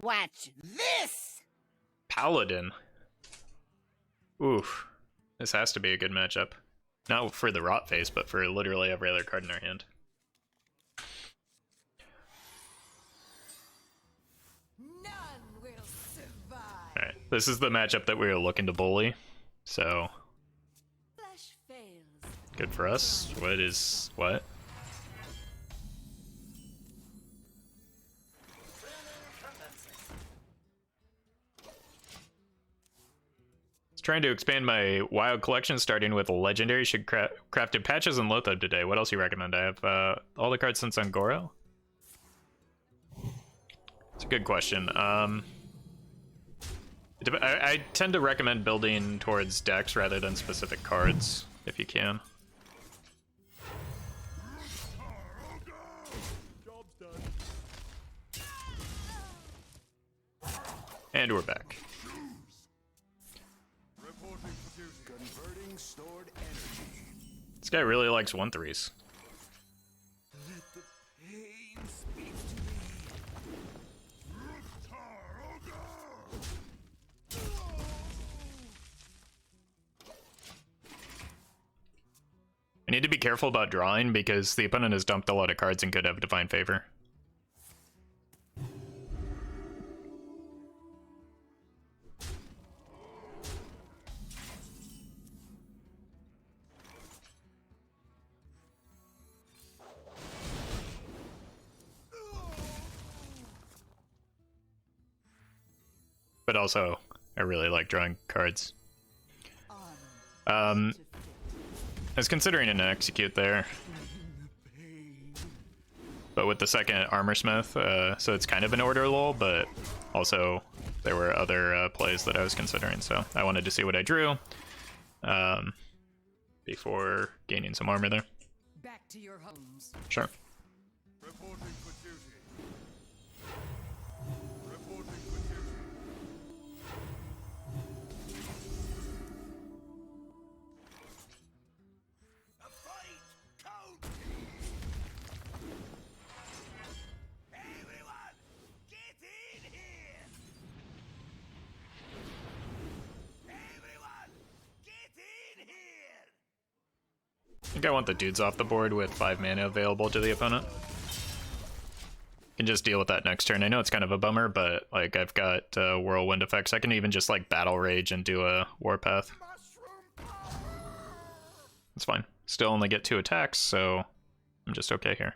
Watch this! Paladin. Oof. This has to be a good matchup. Not for the Rotface, but for literally every other card in our hand. None will survive. Alright, this is the matchup that we were looking to bully, so Flesh fails. good for us. What is what? Trying to expand my wild collection, starting with legendary. Should crafted patches and Loatheb today. What else you recommend? I have all the cards since Angora. It's a good question. I tend to recommend building towards decks rather than specific cards, if you can. And we're back. This guy really likes 1/3s. I need to be careful about drawing because the opponent has dumped a lot of cards and could have Divine Favor. But also, I really like drawing cards. I was considering an execute there. But with the second Armorsmith, so it's kind of an order lull, but also there were other plays that I was considering, so I wanted to see what I drew before gaining some armor there. Back to your homes. Sure. I think I want the dudes off the board with 5 mana available to the opponent. Can just deal with that next turn. I know it's kind of a bummer, but like I've got Whirlwind effects. I can even just like Battle Rage and do a Warpath. It's fine. Still only get 2 attacks, so I'm just okay here.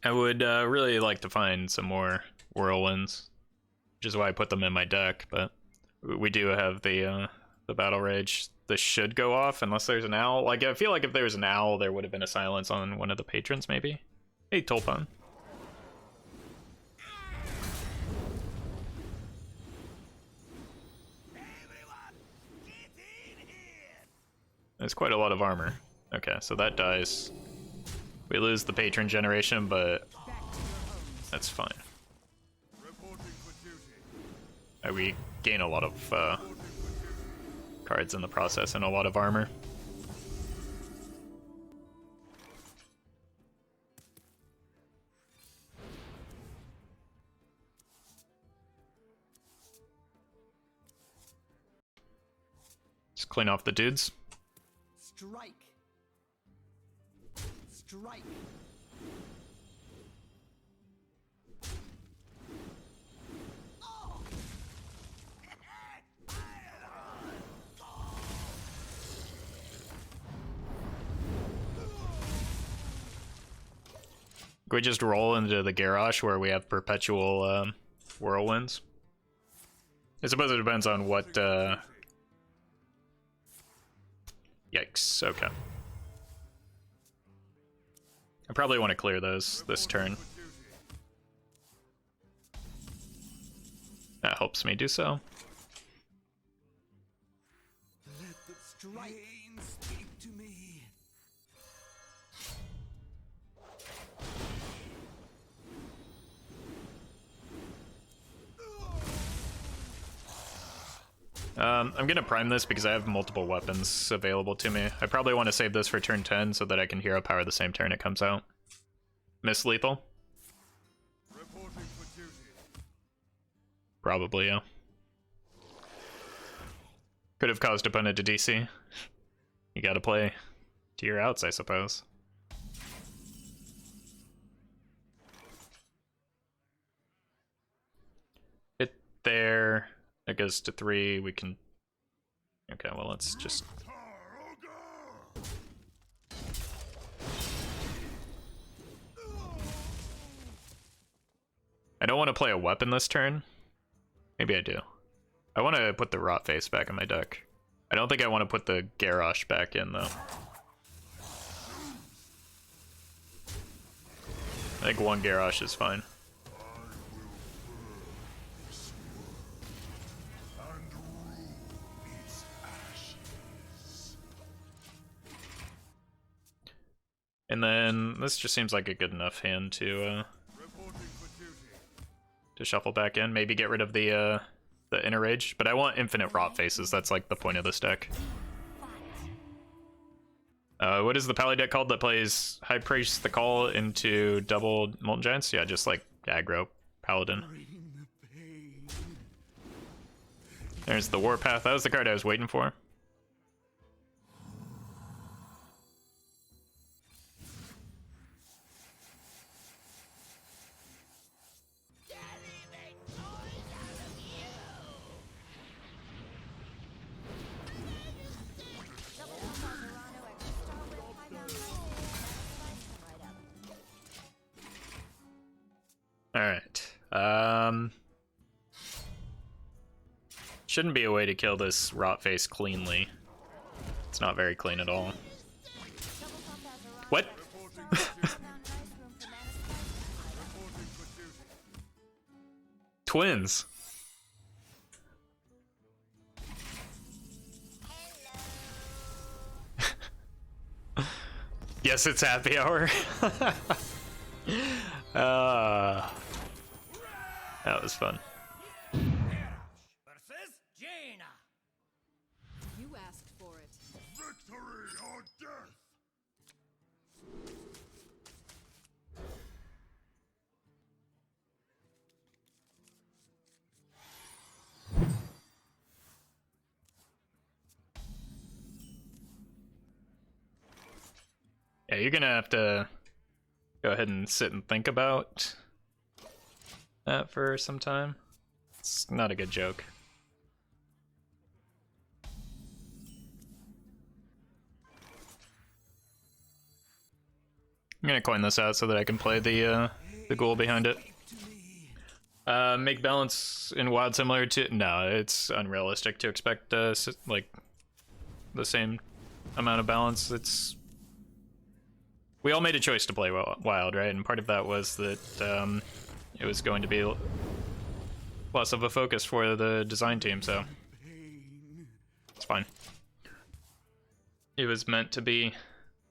I would really like to find some more Whirlwinds, which is why I put them in my deck, but we do have the Battle Rage. This should go off unless there's an owl. Like, I feel like if there was an owl, there would have been a silence on one of the patrons, maybe. Hey, Tulpan. There's quite a lot of armor. Okay, so that dies. We lose the patron generation, but that's fine. We gain a lot of cards in the process and a lot of armor. Just clean off the dudes. Strike. Strike. We just roll into the Garrosh where we have perpetual whirlwinds. I suppose it depends on what yikes, okay. I probably want to clear those this turn. That helps me do so. Strike. Pain, speak to me. I'm gonna prime this because I have multiple weapons available to me. I probably want to save this for turn 10 so that I can hero power the same turn it comes out. Miss lethal? Reporting for duty. Probably, yeah. Could have caused opponent to DC. You gotta play to your outs, I suppose. Hit there. It goes to 3. We can. Okay, well, let's just. I don't want to play a weapon this turn. Maybe I do. I want to put the Rotface back in my deck. I don't think I want to put the Garrosh back in, though. I think one Garrosh is fine. And then this just seems like a good enough hand to shuffle back in. Maybe get rid of the inner rage, but I want infinite Rotfaces. That's like the point of this deck. What is the Pally deck called that plays High Priest the Call into double Molten Giants? Yeah, just like aggro Paladin. There's the Warpath. That was the card I was waiting for. Alright. Shouldn't be a way to kill this Rotface cleanly. It's not very clean at all. What? Twins. Yes, it's happy hour. That was fun. Versus Jaina. You asked for it. Victory or death. Yeah, you're gonna have to go ahead and sit and think about that for some time. It's not a good joke. I'm gonna coin this out so that I can play the ghoul behind it. Make balance in wild similar to... No, it's unrealistic to expect like the same amount of balance. It's... We all made a choice to play wild, right? And part of that was that it was going to be less of a focus for the design team, so it's fine. It was meant to be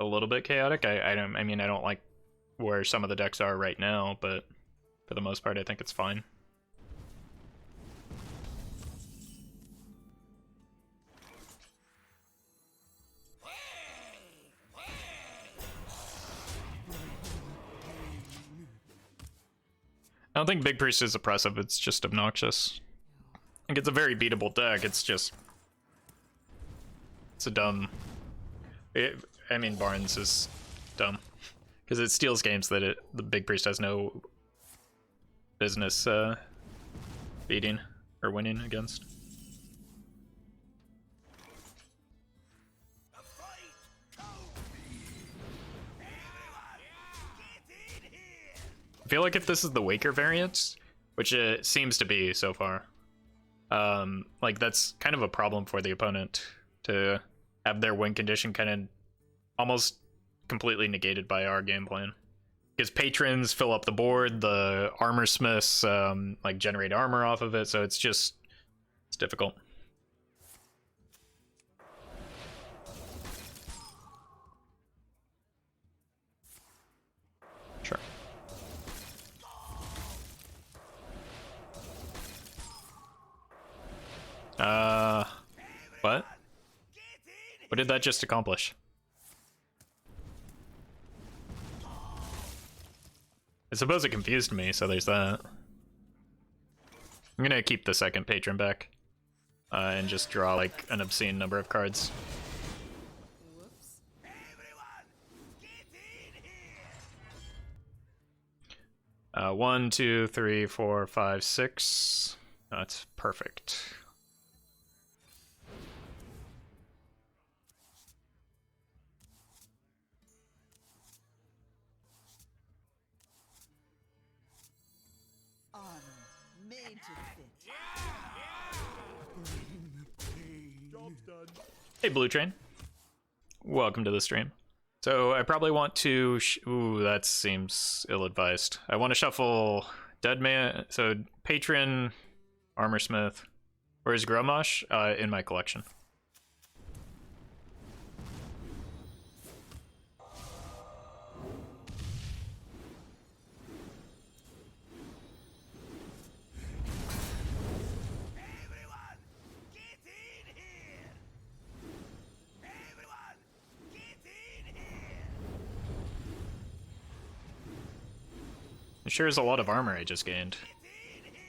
a little bit chaotic. I mean, I don't like where some of the decks are right now, but for the most part, I think it's fine. I don't think Big Priest is oppressive, it's just obnoxious. I think it's a very beatable deck, it's just... It's a dumb... I mean, Barnes is dumb. Because it steals games that the Big Priest has no business beating or winning against. I feel like if this is the Waker variant, which it seems to be so far, like that's kind of a problem for the opponent to have their win condition kind of almost completely negated by our game plan. Because patrons fill up the board, the Armorsmiths like generate armor off of it, so it's difficult. What did that just accomplish? I suppose it confused me, so there's that. I'm gonna keep the second patron back. And just draw like an obscene number of cards. Whoops. Everyone, get in here. 1, 2, 3, 4, 5, 6. That's perfect. Armor made to fit. Hey, Blue Train. Welcome to the stream. So I probably want to... Ooh, that seems ill-advised. I want to shuffle Deadman... So Patron, Armorsmith. Where's Garrosh? In my collection. Everyone, get in here. Everyone, get in here. It sure is a lot of armor I just gained. Get in here.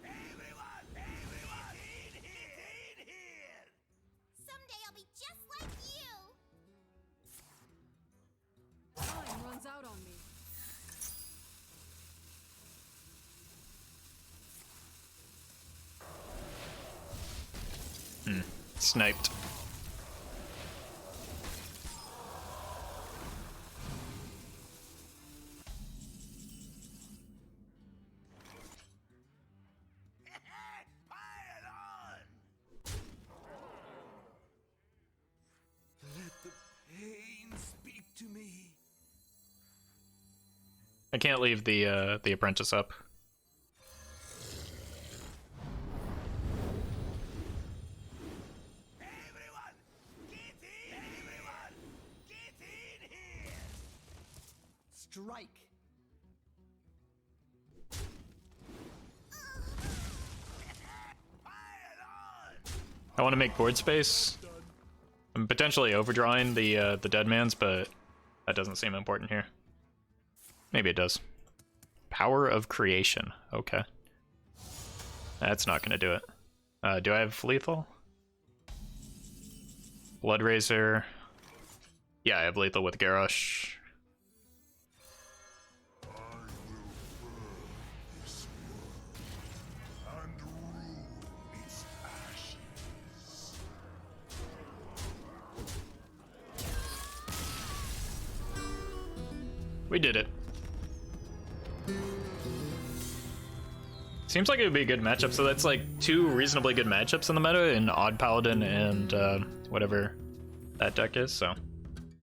Everyone, get in here. Someday I'll be just like you. Time runs out on me. Sniped. Pile on. Let the pain speak to me. I can't leave the apprentice up. Everyone, get in. Everyone, get in here. Strike. Pile on. I want to make board space. I'm potentially overdrawing the Deadmans, but that doesn't seem important here. Maybe it does. Power of Creation. Okay. That's not going to do it. Do I have lethal? Blood Razor. Yeah, I have lethal with Garrosh. I will burn this world and rule its ashes. We did it. Seems like it would be a good matchup, so that's like 2 reasonably good matchups in the meta in Odd Paladin and whatever that deck is, so